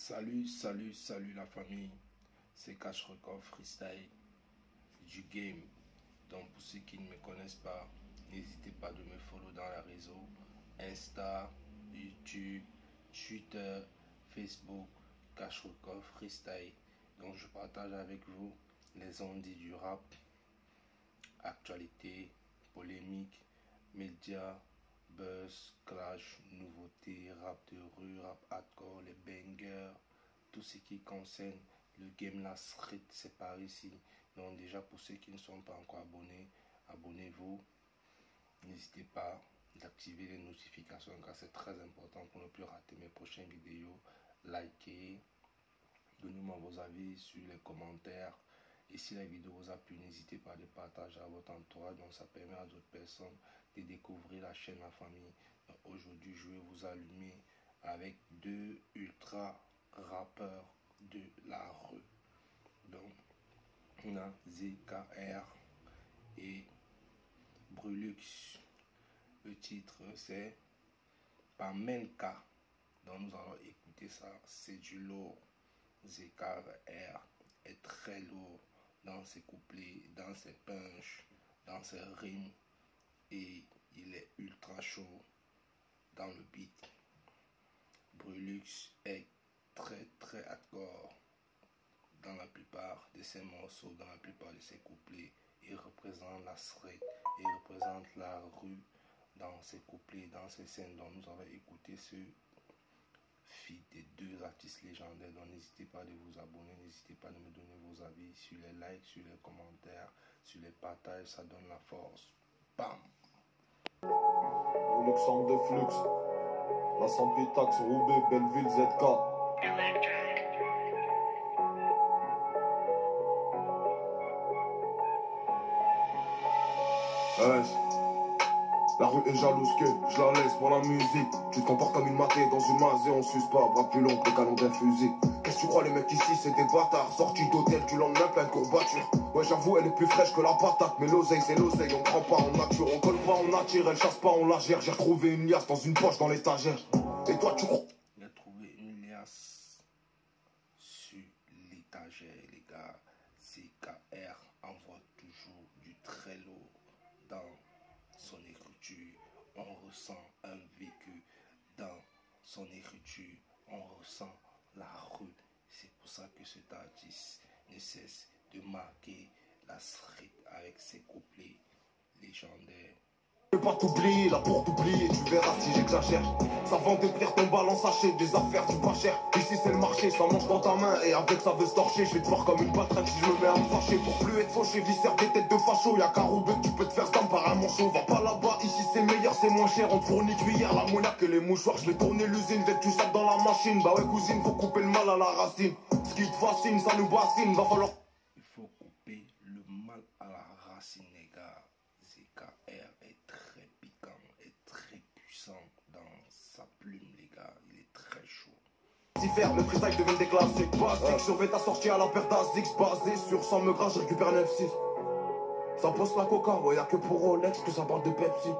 Salut la famille, c'est Cash Record Freestyle du game. Donc pour ceux qui ne me connaissent pas, n'hésitez pas de me follow dans les réseaux Insta, YouTube, Twitter, Facebook, Cash Record Freestyle. Donc je partage avec vous les ondits du rap, actualité, polémique, médias, buzz, clash, nouveautés, rap de rue, rap hardcore, les bangers, tout ce qui concerne le game, la street, c'est par ici. Donc déjà pour ceux qui ne sont pas encore abonnés, abonnez-vous. N'hésitez pas d'activer les notifications car c'est très important pour ne plus rater mes prochaines vidéos. Likez, donnez-moi vos avis sur les commentaires. Et si la vidéo vous a plu, n'hésitez pas à le partager à votre entourage. Donc ça permet à d'autres personnes de découvrir la chaîne La Famille. Aujourd'hui, je vais vous allumer avec deux ultra rappeurs de la rue. Donc, on a ZKR et Brulux. Le titre, c'est Pamenka. Donc, nous allons écouter ça. C'est du lourd. ZKR est très lourd dans ses couplets, dans ses punches, dans ses rimes. Et il est ultra chaud dans le beat. Brulux est très hardcore dans la plupart de ses morceaux, dans la plupart de ses couplets. Il représente la street, il représente la rue dans ses couplets, dans ses scènes. Donc nous allons écouter ce feat des deux artistes légendaires. Donc n'hésitez pas de vous abonner, n'hésitez pas de me donner vos avis sur les likes, sur les commentaires, sur les partages, ça donne la force. Bam! Luxembourg de Flux, la Saint-Pétax, Roubaix, Belleville, ZK. La rue est jalouse que je la laisse pour la musique. Tu te comportes comme une matée dans une masée, on suce pas, bras plus long que le canon d'un fusil. Qu'est-ce que tu crois, les mecs ici c'est des bâtards. Sortis d'hôtel du lendemain plein de courbatures. Ouais j'avoue elle est plus fraîche que la patate. Mais l'oseille c'est l'oseille, on prend pas en nature. On colle pas, on attire, elle chasse pas, on la gère. J'ai retrouvé une liasse dans une poche dans l'étagère. Et toi tu crois? J'ai trouvé une liasse sur l'étagère les gars. ZKR envoie toujours du très lourd dans son écriture. On ressent un vécu dans son écriture. On ressent la rue. C'est pour ça que cet artiste ne cesse de marquer la street avec ses couplets légendaires. Je vais pas t'oublier, là pour t'oublier, tu verras si j'exagère. Ça vend des prières, ton ballon sachet, des affaires du pas cher. Ici c'est le marché, ça mange dans ta main et avec ça veut se torcher. Je vais te voir comme une patronne si je me mets à me fâcher. Pour plus être fauché, viscère des têtes de facho. Y'a qu'à Roubaix que tu peux te faire stam par un manchot. Va pas là-bas, ici c'est meilleur, c'est moins cher. On te fournit cuillère, la monnaie que les mouchoirs. Je vais tourner l'usine, dès que tu sapes dans la machine. Bah ouais cousine, faut couper le mal à la racine. Ce qui te fascine, ça nous bassine, va falloir... Il faut couper le mal à la racine les gars. ZKR est très piquant, est très puissant dans sa plume les gars, il est très chaud. Si faire le freestyle devient déclassé, basique, surveille ta sortie à la paire d'Azix, basé sur 100 me gras, je récupère 9-6. Ça poste la coca, ouais y'a que pour Rolex que ça parle de Pepsi.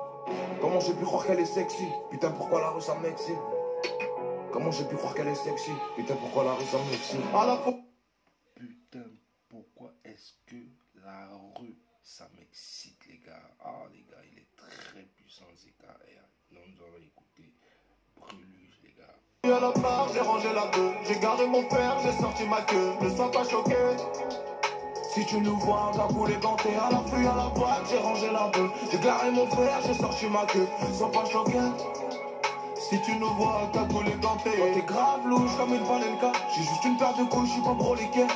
Comment j'ai pu croire qu'elle est sexy? Putain pourquoi la rue ça m'excite? Comment j'ai pu croire qu'elle est sexy? Putain pourquoi la rue ça m'excite? À la fois. Putain pourquoi est-ce que la rue ça m'excite les gars? Ah les gars il est très puissant ZKR. Donc nous allons écouter Brulux les gars. À la barre, j'ai rangé la deux. J'ai garé mon père, j'ai sorti ma queue. Ne sois pas choqué. Si tu nous vois, on va couler ganté. À la pluie, à la boîte, j'ai rangé la deux. J'ai garé mon frère, j'ai sorti ma queue. Ne sois pas choqué. Si tu nous vois, t'as coulé ganté. Toi t'es grave louche comme une palenka. J'ai juste une paire de couilles, j'suis pas broliqué.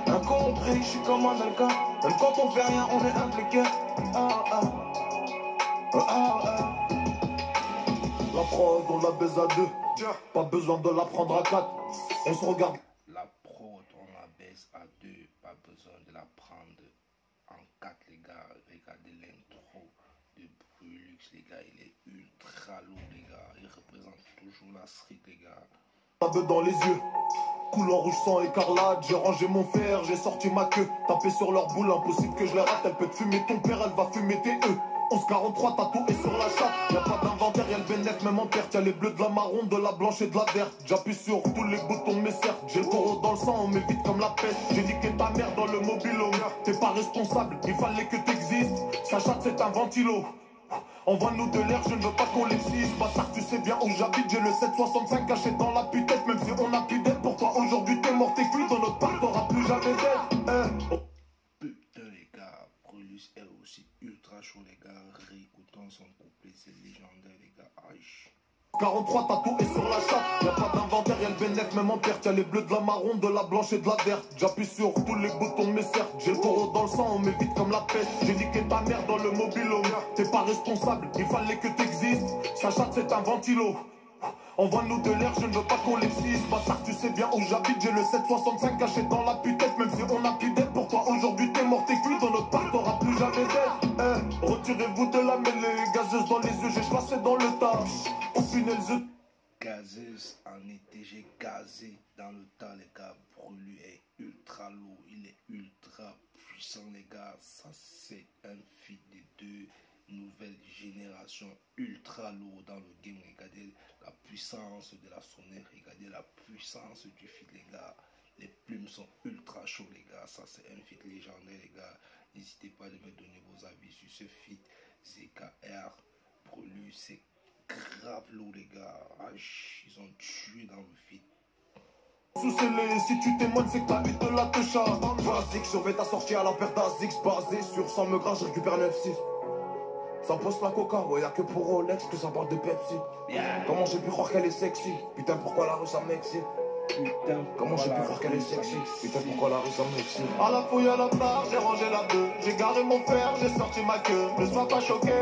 Incompris, j'suis comme un Alka. Même quand on fait rien, on est impliqué. La prod, on la baise à deux. Pas besoin de la prendre à quatre. On se regarde. La prod, on la baisse à deux. Pas besoin de la prendre en quatre, les gars. Regardez l'intro de Brulux, les gars. Il est ultra lourd, les gars. Il représente toujours la street, les gars. Dans les yeux, couleur rouge sang écarlate. J'ai rangé mon fer, j'ai sorti ma queue. Tapé sur leur boule, impossible que je les rate. Elle peut te fumer ton père, elle va fumer tes œufs. 1143 tatoué sur la chatte. Y'a pas d'inventaire, y'a le bénéf, même en perte. Y'a les bleus de la marron, de la blanche et de la verte. J'appuie sur tous les boutons, mais certes, j'ai le taureau dans le sang, on m'évite comme la peste. J'ai niqué ta mère dans le mobilo. T'es pas responsable, il fallait que t'existes. Sa chatte, c'est un ventilo. Envoie-nous de l'air, je ne veux pas qu'on l'excise. Bâtard, tu sais bien où j'habite, j'ai le 765 caché dans la putette. Même si on a plus d'aide pour toi, aujourd'hui t'es mort, t'es cuit. Dans notre part, t'auras plus jamais d'aide. Putain les gars, Brulus est aussi ultra chaud les gars. Réécoutons son couplet, c'est légendaire les gars. Aïe. 43 tatoué sur la chatte. Y'a pas d'inventaire, y'a le bénéf, même en perte. Y'a les bleus de la marron, de la blanche et de la verte. J'appuie sur tous les boutons, mais certes, j'ai le taureau dans le sang, on m'évite comme la peste. J'ai niqué ta mère dans le mobilo. T'es pas responsable, il fallait que t'existes. Sa chatte, c'est un ventilo. Envoie-nous de l'air, je ne veux pas qu'on l'excise. Bâtard, tu sais bien où j'habite, j'ai le 765 caché dans la putette. Même si on a plus d'aide pour toi, aujourd'hui t'es mort, t'es cuit. Dans notre part, t'auras plus jamais d'aide. Retirez-vous de la mêlée, gazeuse dans les yeux, j'ai chassé dans le tas. Au final, Gazeuse en été, j'ai gazé dans le tas les gars. Brulu est ultra lourd, il est ultra puissant les gars. Ça c'est un feat des deux nouvelles générations ultra lourd dans le game. Regardez la puissance de la sonnerie, regardez la puissance du feat les gars. Les plumes sont ultra chauds les gars. Ça c'est un feat légendaire les gars. N'hésitez pas à me donner vos avis sur ce feat. ZKR Brulu, c'est grave lourd les gars. Ils ont tué dans le feat. Sous-scellé, si tu témoignes, c'est que t'as eu de la techa. Basique, surveille ta sortie à la paire d'Azix. Basé sur 100 me gras, je récupère 9-6. Ça poste la coca, ouais, y'a que pour Rolex que ça parle de Pepsi. Comment j'ai pu croire qu'elle est sexy? Putain, pourquoi la rue ça m'excite? Comment j'ai pu croire qu'elle est sexy? Putain, pourquoi la rue ça m'excite? À la fouille, à la barre, j'ai rangé la bœuf. J'ai garé mon fer, j'ai sorti ma queue. Ne sois pas choqué.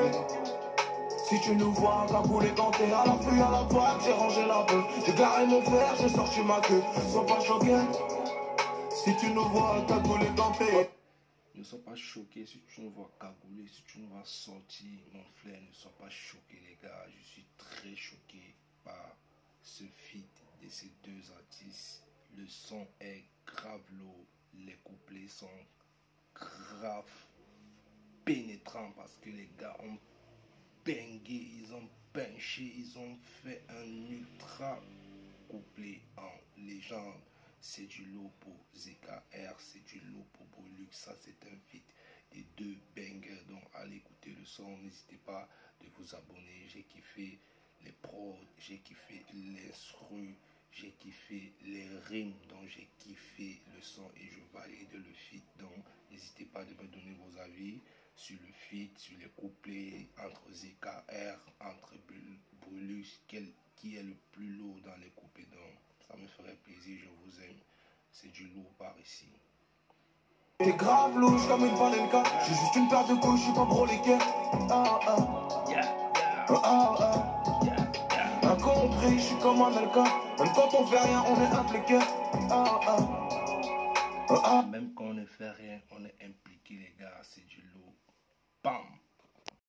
Si tu nous vois, cagoulé ganté, à la fouille, à la barre, j'ai rangé la bœuf. J'ai garé mon fer, j'ai sorti ma queue. Sois pas choqué. Si tu nous vois, cagoulé ganté. Ne sois pas choqué si tu nous vois cagoulé, si tu nous vois sortir, mon frère, ne sois pas choqué les gars. Je suis très choqué par ce feat de ces deux artistes. Le son est grave lourd, les couplets sont grave pénétrants parce que les gars ont bangé, ils ont penché, ils ont fait un ultra couplet en légende. C'est du lourd pour ZKR, c'est du lourd pour Brulux. Ça, c'est un feat des deux bangers. Donc, allez écouter le son. N'hésitez pas de vous abonner. J'ai kiffé les prods, j'ai kiffé l'instru, j'ai kiffé les rimes. Donc, j'ai kiffé le son et je valide le feat. Donc, n'hésitez pas de me donner vos avis sur le feat, sur les couplets entre ZKR, entre Brulux, qui est le plus lourd dans les couplets. Donc, ça me ferait plaisir, je vous aime. C'est du lourd par ici. T'es grave louche comme une valenka. J'ai juste une paire de couilles, je suis pas broliqué. Incompris, je suis comme un alka. Même quand on fait rien, on est impliqué. Même quand on ne fait rien, on est impliqué les gars. C'est du lourd. Bam.